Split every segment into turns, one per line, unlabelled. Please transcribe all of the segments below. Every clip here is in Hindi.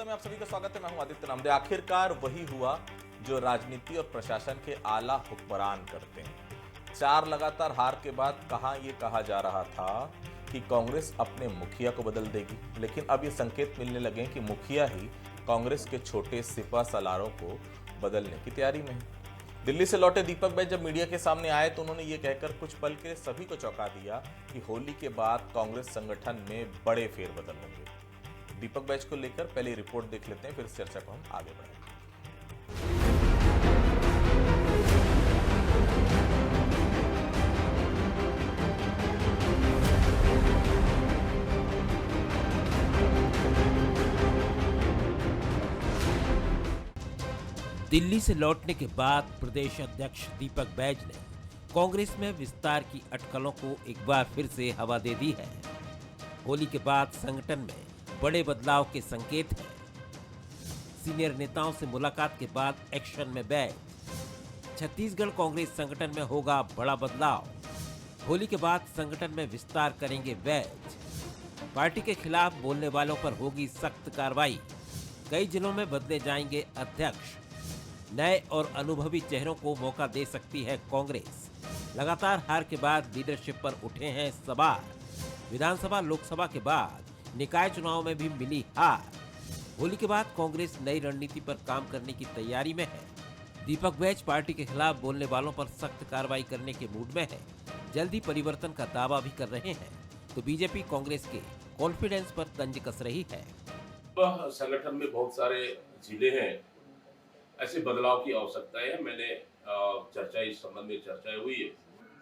में आप सभी का स्वागत है। मैं हूं आदित्य नामदे। आखिरकार वही हुआ जो राजनीति और प्रशासन के आला हुक्मरान करते हैं। 4 लगातार हार के बाद कहां ये कहा जा रहा था कि कांग्रेस अपने मुखिया को बदल देगी, लेकिन अब ये संकेत मिलने लगे कि मुखिया ही कांग्रेस के छोटे सिपा सालारों को बदलने की तैयारी में है। दिल्ली से लौटे दीपक बैज जब मीडिया के सामने आए तो उन्होंने ये कहकर कुछ पल के सभी को चौंका दिया कि होली के बाद कांग्रेस संगठन में बड़े फेरबदल होंगे। दीपक बैज को लेकर पहले रिपोर्ट देख लेते हैं, फिर इस चर्चा को हम आगे बढ़ाएंगे।
दिल्ली से लौटने के बाद प्रदेश अध्यक्ष दीपक बैज ने कांग्रेस में विस्तार की अटकलों को एक बार फिर से हवा दे दी है। होली के बाद संगठन में बड़े बदलाव के संकेत हैं। सीनियर नेताओं से मुलाकात के बाद एक्शन में बैज। छत्तीसगढ़ कांग्रेस संगठन में होगा बड़ा बदलाव। होली के बाद संगठन में विस्तार करेंगे बैज। पार्टी के खिलाफ बोलने वालों पर होगी सख्त कार्रवाई। कई जिलों में बदले जाएंगे अध्यक्ष। नए और अनुभवी चेहरों को मौका दे सकती है कांग्रेस। लगातार हार के बाद लीडरशिप पर उठे हैं सवाल। विधानसभा लोकसभा के बाद निकाय चुनाव में भी मिली हार। होली के बाद कांग्रेस नई रणनीति पर काम करने की तैयारी में है। दीपक बैज पार्टी के खिलाफ बोलने वालों पर सख्त कार्रवाई करने के मूड में है। जल्दी परिवर्तन का दावा भी कर रहे हैं, तो बीजेपी कांग्रेस के कॉन्फिडेंस पर तंज कस रही है।
संगठन में बहुत सारे जिले हैं, ऐसे बदलाव की आवश्यकता है। मैंने चर्चा इस संबंध में चर्चा हुई है।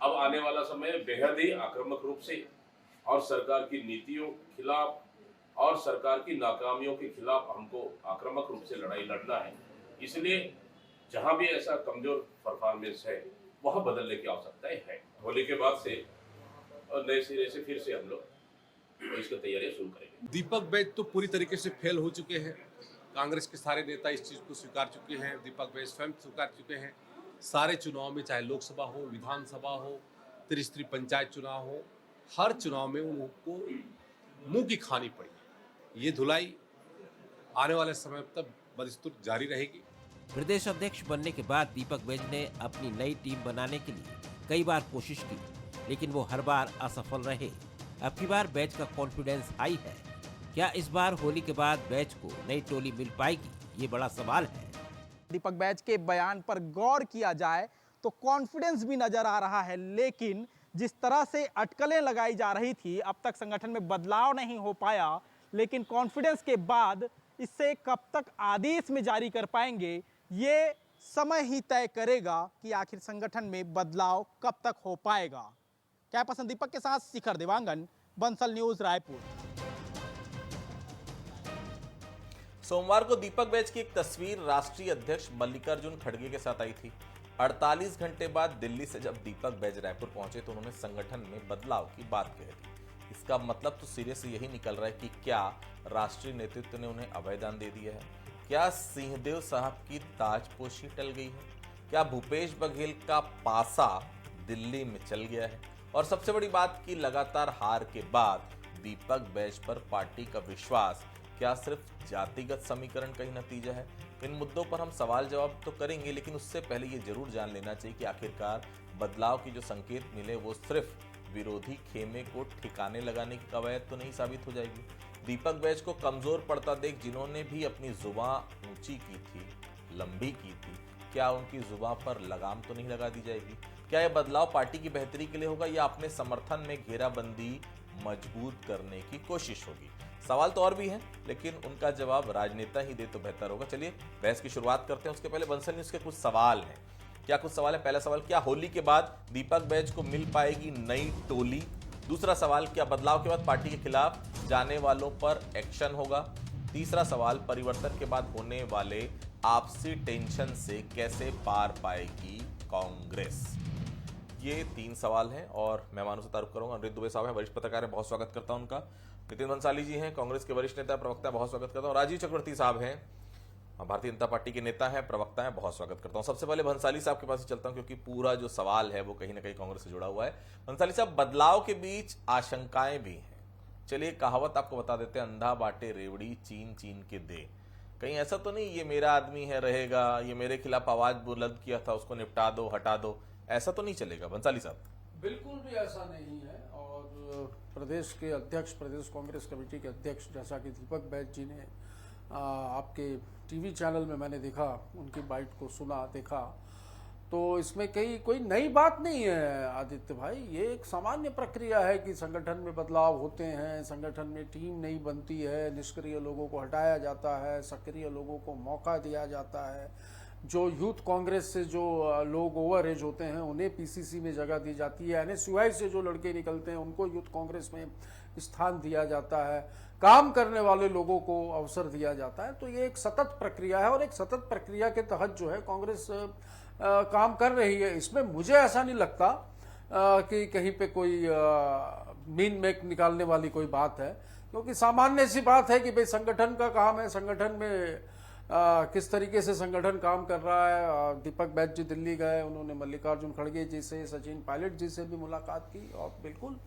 अब आने वाला समय बेहद ही आक्रामक रूप से और सरकार की नीतियों के खिलाफ और सरकार की नाकामियों के खिलाफ हमको आक्रामक रूप से लड़ाई लड़ना है। इसलिए जहां भी ऐसा कमजोर परफॉर्मेंस है वहां बदलने की आवश्यकता है। होली के बाद से और नए सिरे से फिर से हम लोग इसकी तैयारियां शुरू करेंगे।
दीपक बैज तो पूरी तरीके से फेल हो चुके हैं। कांग्रेस के सारे नेता इस चीज़ को स्वीकार चुके हैं। दीपक बैज स्वयं स्वीकार चुके हैं। सारे चुनाव में, चाहे लोकसभा हो, विधानसभा हो, त्रिस्तरीय पंचायत चुनाव हो, हर चुनाव में उनको मुंह की खानी पड़ी। ये धुलाई आने वाले समय तक बदस्तूर जारी रहेगी।
प्रदेश अध्यक्ष बनने के बाद दीपक बैज ने अपनी नई टीम बनाने के लिए कई बार कोशिश की, लेकिन वो हर बार असफल रहे। अब की बार बैज का कॉन्फिडेंस हाई है। क्या इस बार होली के बाद बैज को नई टोली मिल पाएगी, ये बड़ा सवाल है।
दीपक बैज के बयान पर गौर किया जाए तो कॉन्फिडेंस भी नजर आ रहा है, लेकिन जिस तरह से अटकलें लगाई जा रही थी, अब तक संगठन में बदलाव नहीं हो पाया, लेकिन कॉन्फिडेंस के बाद इससे कब तक आदेश में जारी कर पाएंगे, ये समय ही तय करेगा कि आखिर संगठन में बदलाव कब तक हो पाएगा। क्या पसंद दीपक के साथ शिखर देवांगन, बंसल न्यूज, रायपुर।
सोमवार को दीपक बैज की एक तस्वीर राष्ट्रीय अध्यक्ष मल्लिकार्जुन खड़गे के साथ आई थी। 48 घंटे बाद दिल्ली से जब दीपक बैज रायपुर पहुंचे तो उन्होंने संगठन में बदलाव की बात कह दी। इसका मतलब तो सिरे से यही निकल रहा है कि क्या राष्ट्रीय नेतृत्व ने उन्हें अभयदान दे दिया है? क्या सिंहदेव साहब की ताजपोशी टल गई है? क्या भूपेश बघेल का पासा दिल्ली में चल गया है? और सबसे बड़ी बात कि लगातार हार के बाद दीपक बैज पर पार्टी का विश्वास क्या सिर्फ जातिगत समीकरण का ही नतीजा है? इन मुद्दों पर हम सवाल जवाब तो करेंगे, लेकिन उससे पहले ये जरूर जान लेना चाहिए कि आखिरकार बदलाव की जो संकेत मिले वो सिर्फ विरोधी खेमे को ठिकाने लगाने की कवायद तो नहीं साबित हो जाएगी। दीपक बैज को कमजोर पड़ता देख जिन्होंने भी अपनी जुबान ऊंची की थी, लंबी की थी, क्या उनकी जुबान पर लगाम तो नहीं लगा दी जाएगी? क्या यह बदलाव पार्टी की बेहतरी के लिए होगा या अपने समर्थन में घेराबंदी मजबूत करने की कोशिश होगी? सवाल तो और भी हैं, लेकिन उनका जवाब राजनेता ही दे तो बेहतर होगा। चलिए बहस की शुरुआत करते हैं। उसके पहले बंसल न्यूज के कुछ सवाल हैं। क्या कुछ सवाल है? पहला सवाल, क्या होली के बाद दीपक बैज को मिल पाएगी नई टोली? दूसरा सवाल, क्या बदलाव के बाद पार्टी के खिलाफ जाने वालों पर एक्शन होगा? तीसरा सवाल, परिवर्तन के बाद होने वाले आपसी टेंशन से कैसे पार पाएगी कांग्रेस? ये 3 सवाल हैं और मेहमानों से तारुफ करूंगा। अमृत दुबे साहब हैं, वरिष्ठ पत्रकार हैं, बहुत स्वागत करता हूं उनका। नितिन भंसाली जी हैं, कांग्रेस के वरिष्ठ नेता प्रवक्ता, बहुत स्वागत करता हूं। राजीव चक्रवर्ती साहब हैं, भारतीय जनता पार्टी के नेता हैं, प्रवक्ता हैं, बहुत स्वागत करता हूं। सबसे पहले भंसाली साहब के पास ही चलता हूं क्योंकि पूरा जो सवाल है वो कहीं ना कहीं कांग्रेस से जुड़ा हुआ है। भंसाली साहब, बदलाव के बीच आशंकाएं भी हैं। चलिए कहावत आपको बता देते हैं, अंधा बांटे रेवड़ी चीन चीन के दे। कहीं ऐसा तो नहीं ये मेरा आदमी है रहेगा, ये मेरे खिलाफ आवाज बुलंद किया था उसको निपटा दो हटा दो, ऐसा तो नहीं चलेगा भंसाली साहब?
बिल्कुल भी ऐसा नहीं है। और प्रदेश के अध्यक्ष, प्रदेश कांग्रेस कमेटी के अध्यक्ष जैसा कि दीपक बैज जी ने आपके टीवी चैनल में मैंने देखा, उनकी बाइट को सुना देखा, तो इसमें कोई नई बात नहीं है आदित्य भाई। ये एक सामान्य प्रक्रिया है कि संगठन में बदलाव होते हैं, संगठन में टीम नहीं बनती है, निष्क्रिय लोगों को हटाया जाता है, सक्रिय लोगों को मौका दिया जाता है। जो यूथ कांग्रेस से जो लोग ओवर एज होते हैं उन्हें पीसीसी में जगह दी जाती है, एनएसयूआई से जो लड़के निकलते हैं उनको यूथ कांग्रेस में स्थान दिया जाता है, काम करने वाले लोगों को अवसर दिया जाता है। तो ये एक सतत प्रक्रिया है और एक सतत प्रक्रिया के तहत जो है कांग्रेस काम कर रही है। इसमें मुझे ऐसा नहीं लगता कि कहीं पे कोई मीन मेक निकालने वाली कोई बात है, क्योंकि सामान्य सी बात है कि भाई संगठन का काम है, संगठन में किस तरीके से संगठन काम कर रहा है। दीपक बैज जी दिल्ली गए, उन्होंने मल्लिकार्जुन खड़गे जी से, सचिन पायलट जी से भी मुलाकात की और बिल्कुल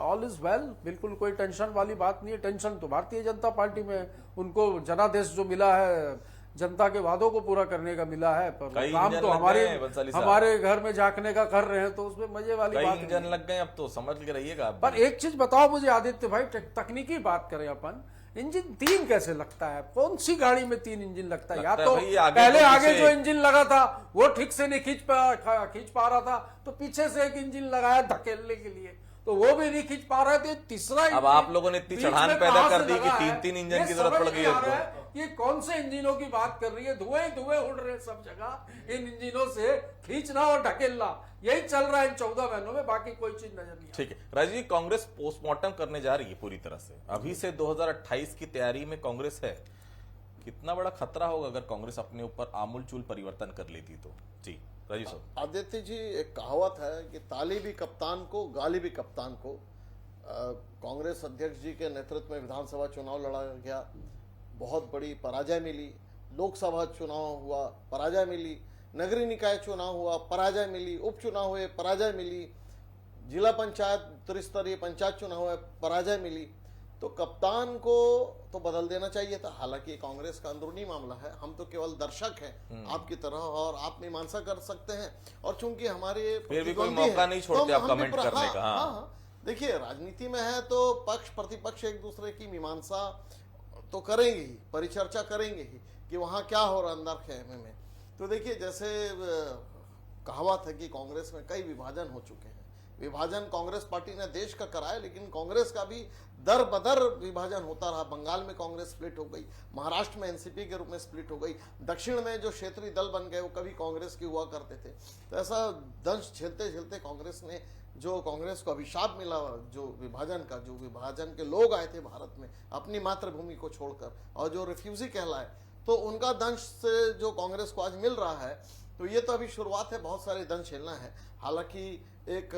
ऑल इज वेल, बिल्कुल कोई टेंशन वाली बात नहीं है। टेंशन तो भारतीय जनता पार्टी में, उनको जनादेश जो मिला है, जनता के वादों को पूरा करने का मिला है, पर काम तो हमारे घर में झांकने का कर रहे हैं, तो उसमें मजे वाली बात नहीं।
इंजन लग गए अब तो समझ के रहिएगा।
पर एक चीज बताओ मुझे आदित्य भाई, तकनीकी बात करें अपन, इंजन 3 कैसे लगता है? कौन सी गाड़ी में 3 इंजन लगता है? या तो पहले आगे जो इंजन लगा था वो ठीक से नहीं खींच पा रहा था, तो पीछे से एक इंजन लगाया धकेलने के लिए, तो वो भी नहीं खींच पा रहे थे। तीसरा
अब आप लोगों ने इतनी चढ़ान पैदा कर दी कि 3-3 इंजन की जरूरत पड़ गई है।
ये कौन से इंजनों की बात कर रही है? धुएं धुएं उड़ रहे सब जगह, इन इंजनों से खींचना और ढकेलना, यही चल रहा है इन 14 महीनों में, बाकी कोई चीज नजर नहीं।
ठीक है राजीव जी, कांग्रेस पोस्टमार्टम करने जा रही है पूरी तरह से, अभी से 2028 की तैयारी में कांग्रेस है। कितना बड़ा खतरा होगा अगर कांग्रेस अपने ऊपर आमूलचूल परिवर्तन कर लेती तो? जी राजीव साहब।
आदित्य जी, एक कहावत है कि ताली भी कप्तान को, गाली भी कप्तान को। कांग्रेस अध्यक्ष जी के नेतृत्व में विधानसभा चुनाव लड़ा गया, बहुत बड़ी पराजय मिली। लोकसभा चुनाव हुआ, पराजय मिली। नगरीय निकाय चुनाव हुआ, पराजय मिली। उपचुनाव हुए, पराजय मिली। जिला पंचायत, त्रिस्तरीय पंचायत चुनाव हुए, पराजय मिली। तो कप्तान को तो बदल देना चाहिए था। हालांकि कांग्रेस का अंदरूनी मामला है, हम तो केवल दर्शक हैं आपकी तरह, और आप मीमांसा कर सकते हैं। और चूंकि हमारे
फिर भी कोई मौका नहीं छोड़ते आप कमेंट करने का।
हाँ, देखिए राजनीति में है तो पक्ष प्रतिपक्ष एक दूसरे की मीमांसा तो करेंगे ही, परिचर्चा करेंगे ही कि वहाँ क्या हो रहा अंदर खेमे में। तो देखिए, जैसे कहावत है कि कांग्रेस में कई विभाजन हो चुके हैं। विभाजन कांग्रेस पार्टी ने देश का कराया, लेकिन कांग्रेस का भी दर बदर विभाजन होता रहा। बंगाल में कांग्रेस स्प्लिट हो गई, महाराष्ट्र में एनसीपी के रूप में स्प्लिट हो गई, दक्षिण में जो क्षेत्रीय दल बन गए वो कभी कांग्रेस के हुआ करते थे। तो ऐसा दंश झेलते झेलते कांग्रेस ने, जो कांग्रेस को अभिशाप मिला जो विभाजन का, जो विभाजन के लोग आए थे भारत में अपनी मातृभूमि को छोड़कर, और जो रिफ्यूजी कहलाए, तो उनका दंश से जो कांग्रेस को आज मिल रहा है, तो ये तो अभी शुरुआत है, बहुत सारे दंश झेलना है। हालांकि एक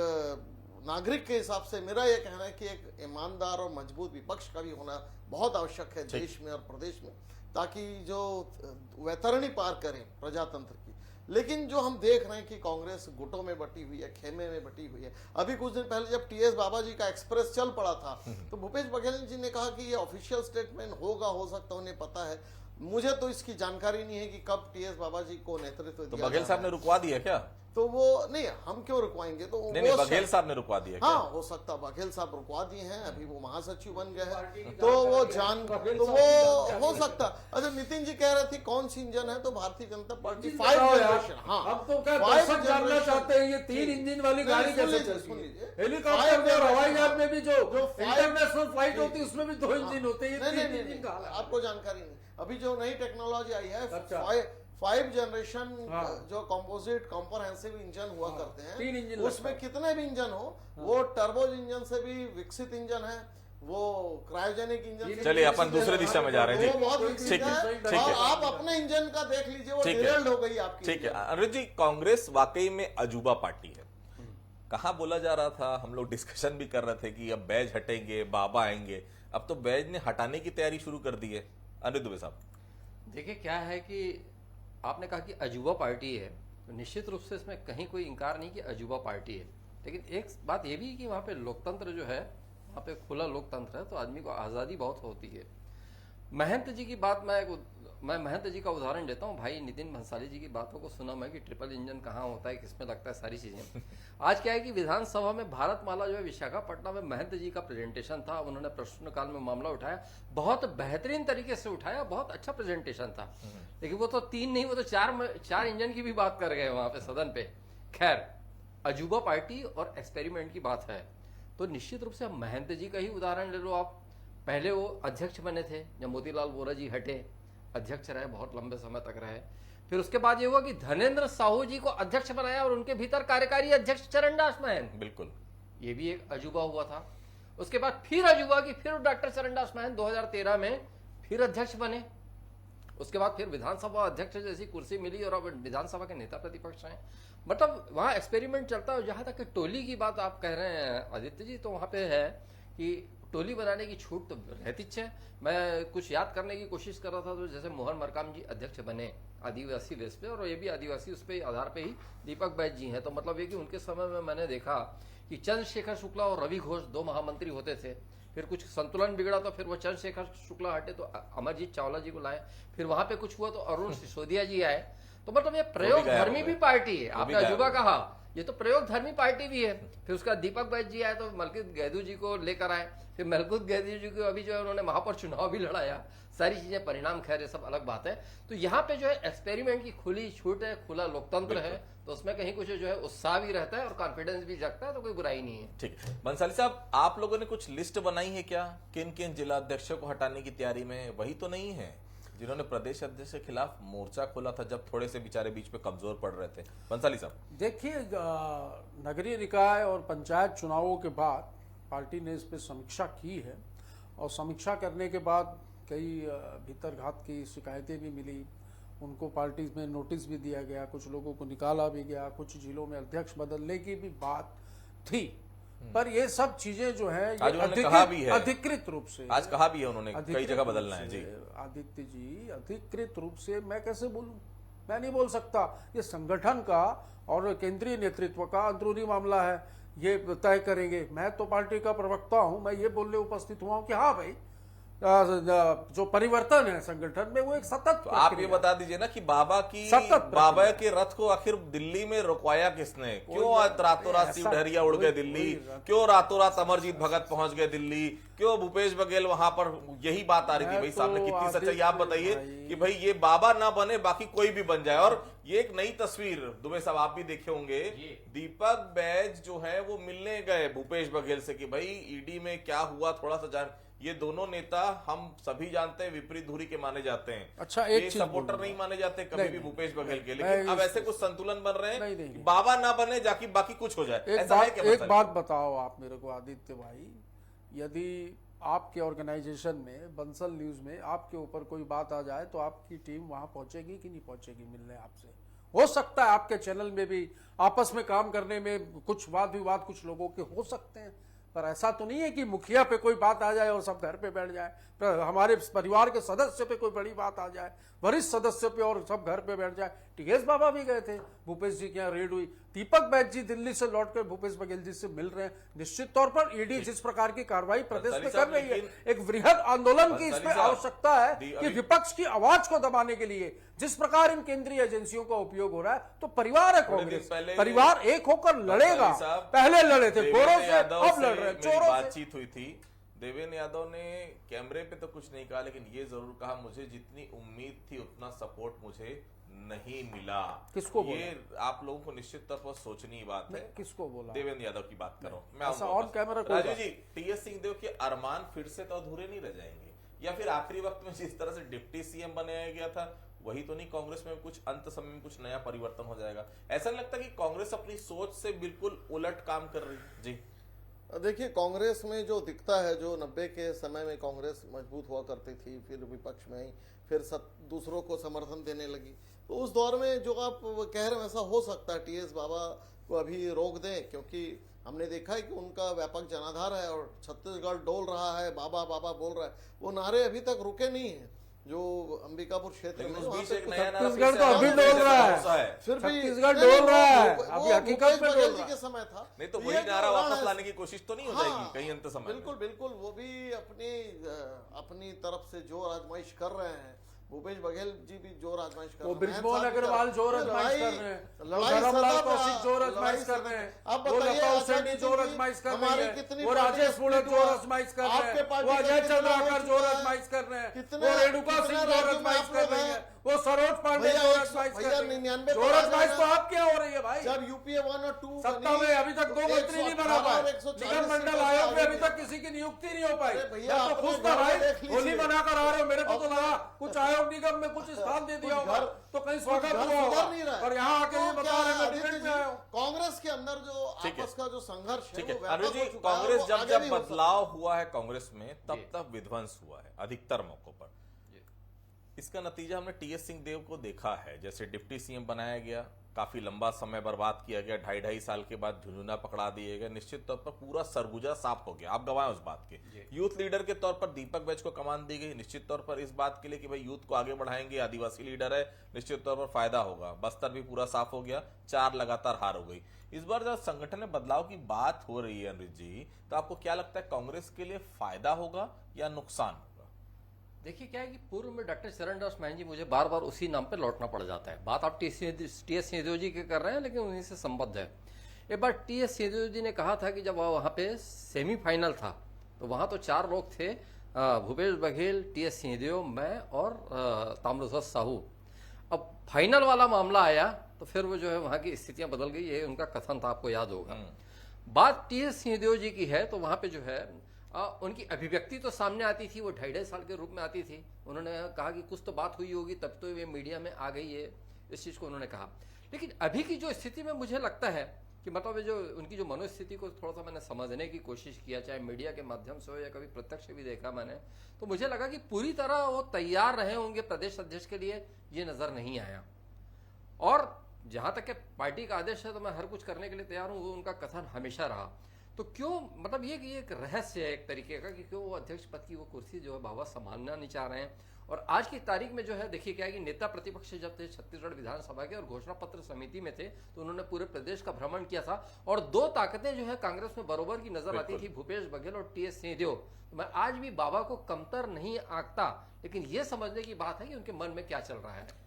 नागरिक के हिसाब से मेरा यह कहना है कि एक ईमानदार और मजबूत विपक्ष का भी होना बहुत आवश्यक है देश में और प्रदेश में, ताकि जो वैतरणी पार करें प्रजातंत्र की। लेकिन जो हम देख रहे हैं कि कांग्रेस गुटों में बटी हुई है, खेमे में बटी हुई है। अभी कुछ दिन पहले जब टीएस बाबा जी का एक्सप्रेस चल पड़ा था, तो भूपेश बघेल जी ने कहा कि ये ऑफिशियल स्टेटमेंट होगा, हो सकता है, उन्हें पता है। मुझे तो इसकी जानकारी नहीं है कि कब टीएस बाबा जी को नेतृत्व
तो बघेल साहब ने रुकवा दिया क्या?
तो वो नहीं, हम क्यों रुकवाएंगे? तो
नहीं, बघेल साहब ने रुकवा दिया।
हाँ, हो सकता बघेल साहब रुकवा दिए हैं, अभी वो महासचिव बन गए हैं, तो वो तो वो हो सकता। अच्छा, नितिन जी कह रहे थे कौन सी इंजन है, तो भारतीय जनता पार्टी 5 जनरेशन। हाँ,
अब तो क्या दर्शक जानना चाहते हैं ये 3 इंजन वाली गाड़ी कैसे चलती है? हेलीकॉप्टर में और हवाई जहाज में भी जो इंटरनेशनल फ्लाइट होती है उसमें भी 2 इंजन होते हैं, 3 इंजन का
आपको जानकारी नहीं। अभी जो नई टेक्नोलॉजी आई है, 5 जनरेशन जो कंपोजिट कॉम्प्रहेंसिव इंजन हुआ करते हैं,
3 इंजन,
उसमें कितने भी इंजन हो, वो टर्बो इंजन से भी विकसित इंजन है, वो क्रायोजेनिक इंजन।
चलिए अपन दूसरे दिशा में जा रहे हैं।
वो बहुत विकसित है, और आप अपने इंजन का देख लीजिए, वो डिरेल्ड हो गई आपकी।
ठीक है अनिरुद्ध जी, कांग्रेस वाकई में अजूबा पार्टी है। कहाँ बोला जा रहा था, हम लोग डिस्कशन भी कर रहे थे कि अब बैज हटेंगे, बाबा आएंगे, अब तो बैज ने हटाने की तैयारी शुरू कर दी है। अनिरुद्ध साहब
देखिए, क्या है कि आपने कहा कि अजूबा पार्टी है, तो निश्चित रूप से इसमें कहीं कोई इंकार नहीं कि अजूबा पार्टी है। लेकिन एक बात ये भी कि वहाँ पे लोकतंत्र जो है, वहाँ पे खुला लोकतंत्र है, तो आदमी को आज़ादी बहुत होती है। महंत जी की बात मैं मैं महंत जी का उदाहरण लेता हूँ। भाई नितिन भंसाली जी की बातों को सुना मैं कि ट्रिपल इंजन कहाँ होता है, किसमें लगता है, सारी चीजें। आज क्या है कि विधानसभा में भारतमाला जो है विशाखापट्टनम में महंत जी का प्रेजेंटेशन था, उन्होंने प्रश्नकाल में मामला उठाया, बहुत बेहतरीन तरीके से उठाया, बहुत अच्छा प्रेजेंटेशन था। लेकिन वो तो 3 नहीं, वो तो 4 इंजन की भी बात कर गए वहां पे सदन पे। खैर, अजूबा पार्टी और एक्सपेरिमेंट की बात है तो निश्चित रूप से महंत जी का ही उदाहरण ले लो आप। पहले वो अध्यक्ष बने थे, जब मोतीलाल वोरा जी हटे, अध्यक्ष रहे, बहुत लंबे समय तक रहे। फिर उसके बाद ये हुआ कि धनेंद्र साहू जी को अध्यक्ष बनाया और उनके भीतर कार्यकारी अध्यक्ष चरणदास महंत,
बिल्कुल,
ये भी एक अजूबा हुआ था। उसके बाद फिर अजूबा की फिर डॉक्टर चरणदास महंत 2013 में फिर अध्यक्ष बने। उसके बाद फिर विधानसभा अध्यक्ष जैसी कुर्सी मिली और अब विधानसभा के नेता प्रतिपक्ष हैं। मतलब वहां एक्सपेरिमेंट चलता है। जहां तक कि टोली की बात आप कह रहे हैं आदित्य जी, तो वहां पे है कि टोली बनाने की छूट तो रहती है। मैं कुछ याद करने की कोशिश कर रहा था, तो जैसे मोहन मरकाम जी अध्यक्ष बने आदिवासी बेस पे, और ये भी आदिवासी उस पे आधार पे ही दीपक बैज जी हैं। तो मतलब ये कि उनके समय में मैंने देखा कि चंद्रशेखर शुक्ला और रवि घोष 2 महामंत्री होते थे। फिर कुछ संतुलन बिगड़ा तो फिर वो चंद्रशेखर शुक्ला हटे तो अमरजीत चावला जी को लाए। फिर वहां पे कुछ हुआ तो अरुण सिसोदिया जी आए। तो मतलब ये प्रयोग धर्मी भी पार्टी है। आपने अजूबा कहा, ये तो प्रयोग धर्मी पार्टी भी है। फिर उसका दीपक बैज जी आए तो मलकित गैदू जी को लेकर आए। फिर मलकित गैदू जी को अभी जो है उन्होंने महापौर चुनाव भी लड़ाया। सारी चीजें, परिणाम, खैर ये सब अलग बात है। तो यहाँ पे जो है एक्सपेरिमेंट की खुली छूट है, खुला लोकतंत्र है, तो उसमें कहीं कुछ जो है उत्साह भी रहता है और कॉन्फिडेंस भी जगता है, तो कोई बुराई नहीं है।
ठीक है। बंसाली साहब, आप लोगों ने कुछ लिस्ट बनाई है क्या, किन किन जिला अध्यक्षों को हटाने की तैयारी में? वही तो नहीं है जिन्होंने प्रदेश अध्यक्ष के खिलाफ मोर्चा खोला था जब थोड़े से बेचारे बीच में कमजोर पड़ रहे थे? बंसाली साहब,
देखिए, नगरीय निकाय और पंचायत चुनावों के बाद पार्टी ने इस पर समीक्षा की है और समीक्षा करने के बाद कई भीतरघात की शिकायतें भी मिली। उनको पार्टी में नोटिस भी दिया गया, कुछ लोगों को निकाला भी गया, कुछ जिलों में अध्यक्ष बदलने की भी बात थी। पर ये सब चीजें जो है
आज उन्होंने कहा भी है,
अधिकृत रूप से
आज कहा भी है उन्होंने कई जगह बदलना है। जी
आदित्य जी, अधिकृत रूप से मैं कैसे बोलूं? मैं नहीं बोल सकता। ये संगठन का और केंद्रीय नेतृत्व का अंदरूनी मामला है, ये तय करेंगे। मैं तो पार्टी का प्रवक्ता हूं, मैं ये बोलने उपस्थित हुआ हूं कि हाँ भाई, जो परिवर्तन है संगठन में वो एक सतत
तो आप ये बता दीजिए ना कि बाबा के रथ को आखिर दिल्ली में रुकवाया किसने? क्यों रातों रात शिव डहरिया उड़ गए दिल्ली? क्यों रातों रात अमरजीत भगत पहुंच गए दिल्ली? क्यों भूपेश बघेल वहां पर? यही बात आ रही थी भाई सामने, कितनी सच्चाई आप बताइए कि भाई ये बाबा ना बने, बाकी कोई भी बन जाए। और ये एक नई तस्वीर, दुबे साहब आप भी देखे होंगे, दीपक बैज जो है वो मिलने गए भूपेश बघेल से कि भाई ईडी में क्या हुआ थोड़ा सा जान। ये दोनों नेता हम सभी जानते हैं विपरीत धुरी के माने जाते हैं।
अच्छा,
एक सपोर्टर नहीं माने जाते कभी भी भूपेश बघेल के, लेकिन अब ऐसे कुछ संतुलन बन रहे हैं कि बाबा ना बने जाकि बाकी कुछ हो जाए।
एक बात बताओ आप मेरे को आदित्य भाई, यदि आपके ऑर्गेनाइजेशन में बंसल न्यूज में आपके ऊपर कोई बात आ जाए तो आपकी टीम वहां पहुंचेगी कि नहीं पहुंचेगी मिलने आपसे? हो सकता है आपके चैनल में भी आपस में काम करने में कुछ वाद विवाद कुछ लोगों के हो सकते हैं, पर ऐसा तो नहीं है कि मुखिया पे कोई बात आ जाए और सब घर पे बैठ जाए। हमारे परिवार के सदस्य पे कोई बड़ी बात आ जाए, वरिष्ठ सदस्य पे, और सब घर पे बैठ जाए। टीएस बाबा भी गए थे, भूपेश जी के यहाँ रेड हुई। दीपक बैज जी दिल्ली से लौटकर भूपेश बघेल जी से मिल रहे हैं। निश्चित तौर पर ईडी जिस प्रकार की कार्रवाई प्रदेश में कर रही है, एक वृहद आंदोलन की इसमें आवश्यकता है कि विपक्ष की आवाज को दबाने के लिए जिस प्रकार इन केंद्रीय एजेंसियों का उपयोग हो रहा है, तो परिवार है कांग्रेस, परिवार एक होकर लड़ेगा। पहले लड़े थे गोरों से, अब लड़ रहे चोरों से।
बातचीत हुई थी, देवेंद्र यादव ने कैमरे पे तो कुछ नहीं कहा, लेकिन ये जरूर कहा मुझे जितनी उम्मीद थी उतना सपोर्ट मुझे नहीं मिला।
किसको बोला?
ये आप लोगों को निश्चित तौर पर सोचनी बात है।
किसको बोला?
देवेंद्र यादव की बात करो। मैं
ऐसा on camera
Raju ji, T S Singh Deo के अरमान फिर से तो अधूरे नहीं रह जाएंगे? या फिर आखिरी वक्त में जिस तरह से डिप्टी सीएम बनाया गया था वही तो नहीं, कांग्रेस में कुछ अंत समय में कुछ नया परिवर्तन हो जाएगा? ऐसा नहीं लगता कि कांग्रेस अपनी सोच से बिल्कुल उलट काम कर रही? जी
देखिए, कांग्रेस में जो दिखता है, जो 90 के समय में कांग्रेस मजबूत हुआ करती थी, फिर विपक्ष में आई, फिर दूसरों को समर्थन देने लगी, तो उस दौर में जो आप कह रहे हैं वैसा हो सकता है। टीएस बाबा को अभी रोक दें, क्योंकि हमने देखा है कि उनका व्यापक जनाधार है और छत्तीसगढ़ डोल रहा है, बाबा बाबा बोल रहा है। वो नारे अभी तक रुके नहीं है जो अंबिकापुर क्षेत्र में।
छत्तीसगढ़ तो अभी डोल रहा है,
फिर भी
छत्तीसगढ़ डोल रहा है, अभी हकीकत में डोल रहा
के समय था।
नहीं तो वही नारा वापस लाने की कोशिश तो नहीं हो जाएगी कहीं अंत समय?
बिल्कुल बिल्कुल, वो भी अपनी तरफ से जो आजमाइश कर रहे हैं भूपेश बघेल जी भी जोर आजमाइश कर
वो
रहे हैं,
ब्रिजमोहन
साथ में
अग्रवाल जोर
ये
आजमाइश
लड़ाई-
कर रहे हैं,
लड़ाई
धर्मलाल
सतह पे
कौशिक जोर
लड़ाई
आजमाइश कर
सतह-
रहे हैं,
अब
वो
बताइए,
लता
आजादी
हुसैनी
जी
जोर
की
आजमाइश कर रही
हमारी
है,
कितनी
वो
पार्टी
राजेश
का
पुलक
स्प्लिट
जोर
हुआ?
आजमाइश कर रहे
आपके
हैं,
पार्टी
वो
का
अजय
कितना हो
चंद्राकर
चुका
जोर
है?
आजमाइश कर रहे हैं,
कितने-
वो रेणुका
कितने
सिंह जोर
राज्यों में
आजमाइश
आप
कर
लोग
रही
हैं?
है, वो सरोज पांडे
भैया,
जोर
100
आजमाइश कर
भैया,
रही है।
99
जोर
तो आ
आजमाइश तो
जाएगा।
आप क्या हो रही है भाई?
जब यूपीए 1 और 2
सत्ता में अभी तक 2 मंत्री नहीं बना पाए, निगम मंडल आयोग में अभी तक किसी की नियुक्ति नहीं हो पाई।
अरे भैया,
मैं तो
अपने
खुश था
घर में
भाई,
देख लीजिए।
होली मना कर आ रहे हो, मेरे को तो
अपने-
लगा कुछ आयोग निगम में कुछ स्थान दे दिया
कुछ
होगा,
घर-
तो कहीं
कुछ
स्वागत
घर
हुआ
सुधर
होगा,
नहीं रहा है।
और यहाँ आके ये
तो
बता
क्या
रहे हैं मैं
आदित्य
डिबेट
जी,
में आया हूँ।
कांग्रेस के अंदर जो
ठीक है।
आपस का जो संघर्ष है
ठीक है
वो व्यापक
अनुज जी,
हो चुका है,
कांग्रेस
वो
जब
आगे
जब
भी हो सकता है।
बदलाव हुआ है कांग्रेस में तब तक विध्वंस हुआ है अधिकतर मौकों पर। इसका नतीजा हमने टीएस सिंहदेव को देखा है, जैसे डिप्टी सीएम बनाया गया, काफी लंबा समय बर्बाद किया गया, 2.5 साल के बाद झुंझुना पकड़ा दिए गए, निश्चित तौर पर पूरा सरगुजा साफ हो गया, आप गवाह हैं उस बात के। यूथ लीडर के तौर पर दीपक बैज को कमान दी गई, निश्चित तौर पर इस बात के लिए कि भाई यूथ को आगे बढ़ाएंगे, आदिवासी लीडर है, निश्चित तौर पर फायदा होगा। बस्तर भी पूरा साफ हो गया, 4 लगातार हार हो गई। इस बार जब संगठन में बदलाव की बात हो रही है अनुज जी, तो आपको क्या लगता है कांग्रेस के लिए फायदा होगा या नुकसान होगा?
देखिए क्या है कि पूर्व में डॉक्टर चरणदास महंत जी, मुझे बार बार उसी नाम पे लौटना पड़ जाता है। बात आप टी एस सिंहदेव जी की कर रहे हैं, लेकिन उन्हीं से संबद्ध है। एक बार टी एस सिंहदेव जी ने कहा था कि जब वहाँ पे सेमीफाइनल था तो वहाँ तो 4 लोग थे, भूपेश बघेल, टी एस सिंहदेव, मैं और ताम्रध्वज साहू। अब फाइनल वाला मामला आया तो फिर वो जो है वहाँ की स्थितियाँ बदल गई, ये उनका कथन था, आपको याद होगा। बात टी एस सिंहदेव जी की है तो वहाँ पे जो है उनकी अभिव्यक्ति तो सामने आती थी, वो 2.5 साल के रूप में आती थी। उन्होंने कहा कि कुछ तो बात हुई होगी तब तो ये मीडिया में आ गई है, इस चीज़ को उन्होंने कहा। लेकिन अभी की जो स्थिति में मुझे लगता है कि मतलब जो उनकी जो मनोस्थिति को थोड़ा सा मैंने समझने की कोशिश किया, चाहे मीडिया के माध्यम से हो या कभी प्रत्यक्ष भी देखा मैंने, तो मुझे लगा कि पूरी तरह वो तैयार रहे होंगे प्रदेश अध्यक्ष के लिए, ये नज़र नहीं आया। और जहाँ तक कि पार्टी का आदेश है तो मैं हर कुछ करने के लिए तैयार हूँ, वो उनका कथन हमेशा रहा। तो क्यों, मतलब ये कि ये एक रहस्य है एक तरीके का कि क्यों वो अध्यक्ष पद की वो कुर्सी जो है बाबा संभालना नहीं चाह रहे हैं। और आज की तारीख में जो है देखिए क्या है कि नेता प्रतिपक्ष जब थे छत्तीसगढ़ विधानसभा के और घोषणा पत्र समिति में थे तो उन्होंने पूरे प्रदेश का भ्रमण किया था, और 2 ताकतें जो है कांग्रेस में बरोबर की नजर आती थी, भूपेश बघेल और टी एस सिंहदेव। तो मैं आज भी बाबा को कमतर नहीं आंकता, लेकिन ये समझने की बात है कि उनके मन में क्या चल रहा है।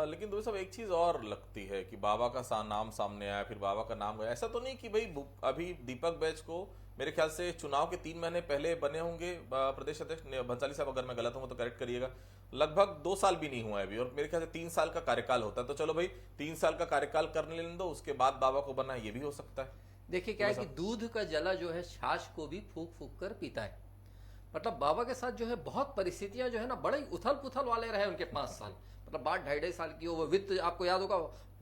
लेकिन दोस्तों एक चीज और लगती है कि बाबा का नाम सामने आया, फिर बाबा का नाम गया। ऐसा तो नहीं कि भाई अभी दीपक बैज को मेरे ख्याल से चुनाव के 3 महीने पहले बने होंगे प्रदेश अध्यक्ष भंसाली साहब, अगर मैं गलत हूं तो करेक्ट करिएगा। लगभग 2 साल भी नहीं हुआ है अभी, और मेरे ख्याल से 3 साल का कार्यकाल होता है। तो चलो भाई 3 साल का कार्यकाल करने लेने दो, उसके बाद बाबा को बनना, ये भी हो सकता है।
देखिए क्या है कि दूध का जला जो है छाछ को भी फूक फूक कर पीता है। मतलब बाबा के साथ जो है बहुत परिस्थितियां जो है ना बड़े उथल पुथल वाले रहे उनके 5 साल। मतलब बात 2.5 साल की हो, वो वित्त, आपको याद होगा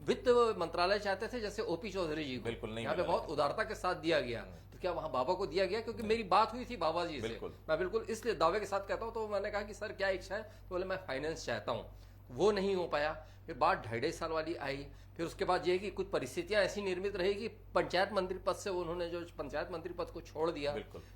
वित्त मंत्रालय चाहते थे जैसे ओपी चौधरी जी को,
बिल्कुल नहीं,
यहाँ पे बहुत उदारता के साथ दिया गया। तो क्या वहां बाबा को दिया गया? क्योंकि मेरी बात हुई थी बाबा जी से, मैं बिल्कुल इसलिए दावे के साथ कहता हूँ। तो मैंने कहा कि सर क्या इच्छा है, तो बोले मैं फाइनेंस चाहता हूँ, वो नहीं हो पाया। फिर बात 2.5 साल वाली आई, फिर उसके बाद ये है कि कुछ परिस्थितियां ऐसी निर्मित रही कि पंचायत मंत्री पद से उन्होंने जो पंचायत मंत्री पद को छोड़ दिया।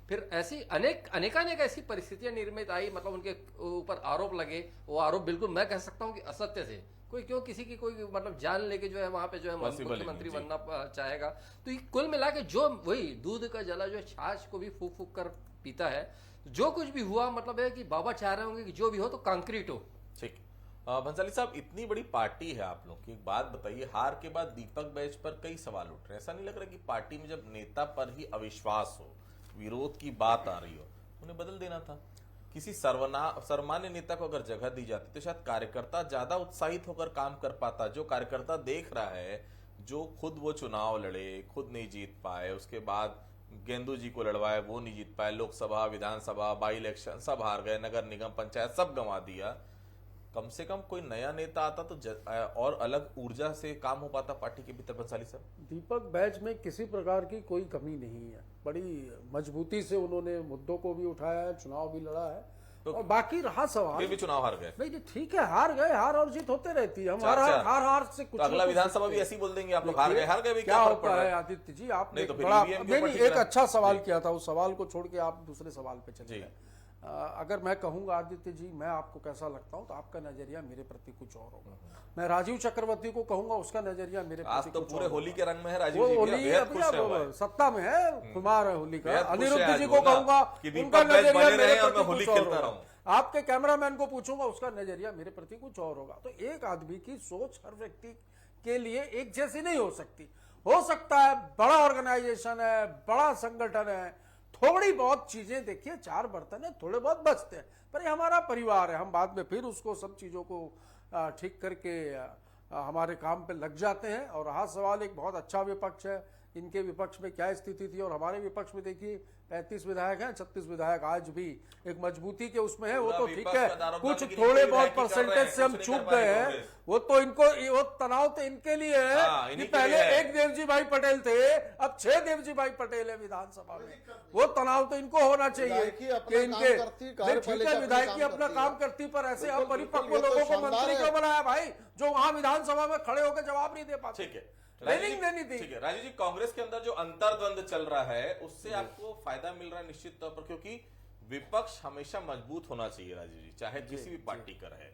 फिर ऐसी अनेकानेक ऐसी परिस्थितियां निर्मित आई, मतलब उनके ऊपर आरोप लगे, वो आरोप बिल्कुल मैं कह सकता हूं कि असत्य थे। कोई क्यों किसी की कोई मतलब जान लेके जो है वहां पे जो है मुख्यमंत्री बनना चाहेगा? तो ये कुल मिला के जो वही दूध का जला जो छाछ को भी फूक फूक कर पीता है। जो कुछ भी हुआ मतलब है कि बाबा चाह रहे होंगे कि जो भी हो तो कंक्रीट हो।
ठीक। भंसाली साहब, इतनी बड़ी पार्टी है आप लोग की, एक बात बताइए, हार के बाद दीपक बैज पर कई सवाल उठ रहे हैं। ऐसा नहीं लग रहा कि पार्टी में जब नेता पर ही अविश्वास हो, विरोध की बात आ रही हो, उन्हें बदल देना था? किसी सर्वमान्य नेता को अगर जगह दी जाती तो शायद कार्यकर्ता ज्यादा उत्साहित होकर काम कर पाता। जो कार्यकर्ता देख रहा है, जो खुद वो चुनाव लड़े, खुद नहीं जीत पाए, उसके बाद गेंदू जी को लड़वाए, वो नहीं जीत पाए, लोकसभा, विधानसभा, बाई इलेक्शन सब हार गए, नगर निगम, पंचायत सब गंवा दिया। कम से कम कोई नया नेता आता तो और अलग ऊर्जा से काम हो पाता पार्टी के भीतर। भंसाली साहब,
दीपक बैज में किसी प्रकार की कोई कमी नहीं है, बड़ी मजबूती से उन्होंने मुद्दों को भी उठाया है, चुनाव भी लड़ा है। तो और बाकी रहा सवाल,
फिर भी चुनाव हार गए।
नहीं ठीक है, हार गए, हार और जीत होते रहती है। हम हार से कुछ
तो अगला विधानसभा भी ऐसी बोल देंगे आप लोग हार गए
क्या होता है? आदित्य जी आपने एक अच्छा सवाल किया था, उस सवाल को छोड़ के आप दूसरे सवाल पे चले गए। अगर मैं कहूंगा आदित्य जी मैं आपको कैसा लगता हूं तो आपका नजरिया मेरे प्रति कुछ और होगा। मैं राजीव चक्रवर्ती को कहूंगा, उसका नजरिया मेरे प्रति
आज तो पूरे होली के रंग में है
राजीव जी, होली सत्ता में है, खुमार है होली का। अनिरुद्ध जी को कहूंगा, उनका नजरिया मेरे प्रति कुछ और होगा। आपके कैमरामैन को पूछूंगा, उसका नजरिया मेरे प्रति कुछ और होगा। तो एक आदमी की सोच हर व्यक्ति के लिए एक जैसी नहीं हो सकती। हो सकता है बड़ा ऑर्गेनाइजेशन है, बड़ा संगठन है, थोड़ी बहुत चीजें देखिए, चार बर्तन है, थोड़े बहुत बचते हैं, पर ये हमारा परिवार है, हम बाद में फिर उसको सब चीजों को ठीक करके हमारे काम पे लग जाते हैं। और रहा सवाल, एक बहुत अच्छा विपक्ष है, इनके विपक्ष में क्या स्थिति थी और हमारे विपक्ष में देखिए 35 विधायक हैं, 36 विधायक आज भी एक मजबूती के उसमें है। वो तो ठीक है, कुछ थोड़े बहुत परसेंटेज से हम चूक गए हैं, वो तो इनको वो तनाव तो इनके लिए है कि पहले एक देवजी भाई पटेल थे, अब 6 देवजी भाई पटेल है विधानसभा में। वो तनाव तो इनको होना चाहिए कि इनके ठीक है, विधायक की अपना काम करती, पर ऐसे अपरिपक्व लोगों को मंत्री क्यों बनाया भाई, जो वहां विधानसभा में खड़े होकर जवाब नहीं दे पाते।
ठीक है,
ट्रेनिंग देनी थी।
ठीक है राजू जी, कांग्रेस के अंदर जो अंतर्द्वंद चल रहा है उससे आपको फायदा मिल रहा है निश्चित तौर पर, क्योंकि विपक्ष हमेशा मजबूत होना चाहिए राजू जी, चाहे किसी भी पार्टी का रहे।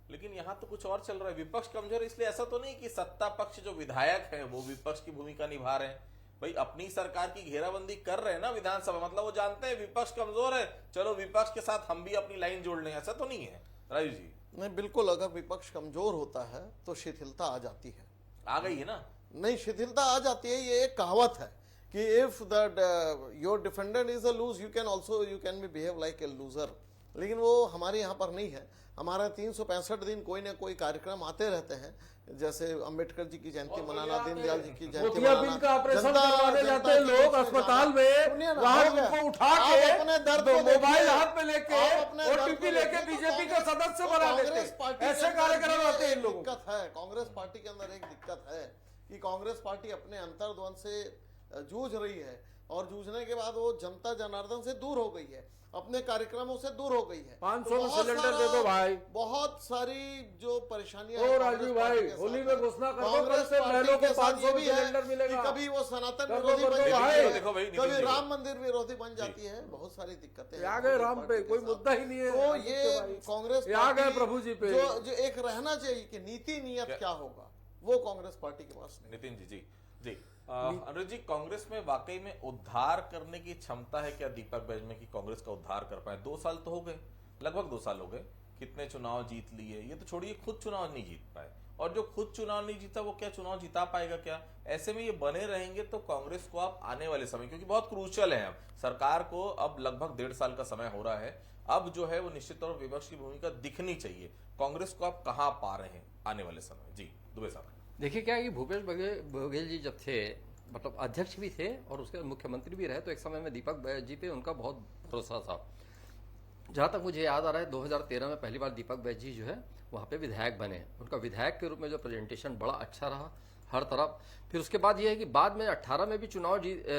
लेकिन यहाँ तो कुछ और चल रहा है, विपक्ष कमजोर है। इसलिए ऐसा तो नहीं कि सत्ता पक्ष जो विधायक है वो विपक्ष की भूमिका निभा रहे हैं। भाई अपनी सरकार की घेराबंदी कर रहे हैं ना विधानसभा, मतलब वो जानते हैं विपक्ष कमजोर है, चलो विपक्ष के साथ हम भी अपनी लाइन जोड़ लें, ऐसा तो नहीं है राजू जी?
नहीं, बिल्कुल, अगर विपक्ष कमजोर होता है तो शिथिलता आ जाती है।
आ गई है ना?
नहीं, शिथिलता आ जाती है। ये एक कहावत है कि if the your defender is a lose you can be behave like a loser. लेकिन वो हमारे यहाँ पर नहीं है। हमारे 365 दिन कोई ना कोई कार्यक्रम आते रहते हैं, जैसे अंबेडकर जी की जयंती मनाना, दीनदयाल जी की जयंती मनाना,
का ऑपरेशन करवाने जाते हैं लोग अस्पताल में, वहां उनको उठा के
अपने दर्द को
मोबाइल हाथ में लेके ओटीपी लेके बीजेपी का सदस्य बना देते हैं। ऐसे कार्यक्रम आते हैं इन लोगों।
दिक्कत है कांग्रेस पार्टी के अंदर, एक दिक्कत है कि कांग्रेस पार्टी अपने अंतर्द्वंद से जूझ रही है और जूझने के बाद वो जनता जनार्दन से दूर हो गई है, अपने कार्यक्रमों से दूर हो गई है।
500 में सिलेंडर दे दो भाई।
बहुत सारी जो परेशानियां
ओ राजू भाई, होली में घोषणा कर दो,
कांग्रेस
से
पार्टी के साथ
500
ये
में
भी है
सिलेंडर मिलेगा।
कि कभी वो सनातन
कर दो,
विरोधी
कर
बन
दो
जाती
भाई।
है,
देखो भाई,
कभी राम मंदिर विरोधी बन जाती है, बहुत सारी दिक्कतें
आ गए राम पे, कोई मुद्दा ही नहीं है।
तो ये कांग्रेस
आ गए प्रभु जी पे।
जो एक रहना चाहिए कि नीति नियत क्या होगा, वो कांग्रेस पार्टी के पास नहीं।
नितिन जी जी अनुज जी, कांग्रेस में वाकई में उद्धार करने की क्षमता है क्या दीपक बैज में कि कांग्रेस का उद्धार कर पाए? 2 साल तो हो गए, लगभग 2 साल हो गए, कितने चुनाव जीत लिए, ये तो छोड़िए, खुद चुनाव नहीं जीत पाए। और जो खुद चुनाव नहीं जीता वो क्या चुनाव जिता पाएगा क्या? ऐसे में ये बने रहेंगे तो कांग्रेस को आप आने वाले समय, क्योंकि बहुत क्रूशियल है, अब सरकार को अब लगभग 1.5 साल का समय हो रहा है, अब जो है वो निश्चित तौर पर विपक्ष की भूमिका दिखनी चाहिए। कांग्रेस को आप कहाँ पा रहे हैं आने वाले समय? जी दुबे साहब।
देखिए क्या है कि भूपेश बघेल जी जब थे, मतलब अध्यक्ष भी थे और उसके मुख्यमंत्री भी रहे, तो एक समय में दीपक बैज जी पे उनका बहुत भरोसा था। जहाँ तक मुझे याद आ रहा है 2013 में पहली बार दीपक बैज जी जो है वहाँ पे विधायक बने। उनका विधायक के रूप में जो प्रेजेंटेशन बड़ा अच्छा रहा हर तरफ। फिर उसके बाद ये है कि बाद में 18 में भी चुनाव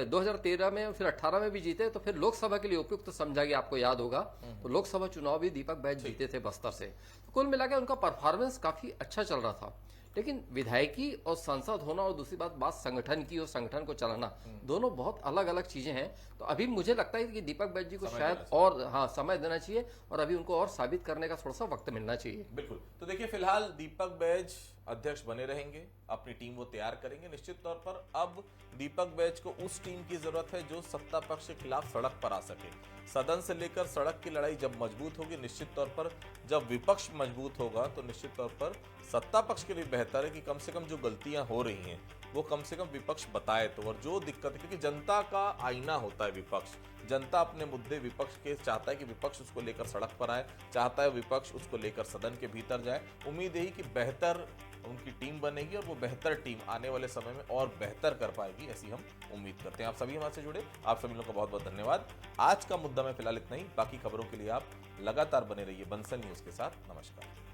2013 में, फिर 18 में भी जीते, तो फिर लोकसभा के लिए उपयुक्त समझा गया, आपको याद होगा। तो लोकसभा चुनाव भी दीपक बैज जीते थे बस्तर से। तो कुल मिला के उनका परफॉर्मेंस काफी अच्छा चल रहा था। लेकिन विधायकी और सांसद होना और दूसरी बात संगठन की और संगठन को चलाना, दोनों बहुत अलग अलग चीजें हैं। तो अभी मुझे लगता है कि दीपक बैज जी को शायद और समय देना चाहिए और अभी उनको और साबित करने का थोड़ा सा वक्त मिलना चाहिए।
बिल्कुल। तो देखिए फिलहाल दीपक बैज अध्यक्ष बने रहेंगे, अपनी टीम वो तैयार करेंगे। निश्चित तौर पर अब दीपक बैज को उस टीम की जरूरत है जो सत्ता पक्ष के खिलाफ सड़क पर आ सके। सदन से लेकर सड़क की लड़ाई जब मजबूत होगी, निश्चित तौर पर जब विपक्ष मजबूत होगा, तो निश्चित तौर पर सत्ता पक्ष के लिए बेहतर है कि कम से कम जो गलतियां हो रही हैं वो कम से कम विपक्ष बताए तो। और जो दिक्कत है, क्योंकि जनता का आईना होता है विपक्ष, जनता अपने मुद्दे विपक्ष के चाहता है कि विपक्ष उसको लेकर सड़क पर आए, चाहता है विपक्ष उसको लेकर सदन के भीतर जाए। उम्मीद यही कि बेहतर उनकी टीम बनेगी और वो बेहतर टीम आने वाले समय में और बेहतर कर पाएगी, ऐसी हम उम्मीद करते हैं। आप सभी हमारे से जुड़े, आप सभी लोगों का बहुत बहुत धन्यवाद। आज का मुद्दा में फिलहाल इतना ही, बाकी खबरों के लिए आप लगातार बने रहिए बंसल न्यूज के साथ। नमस्कार।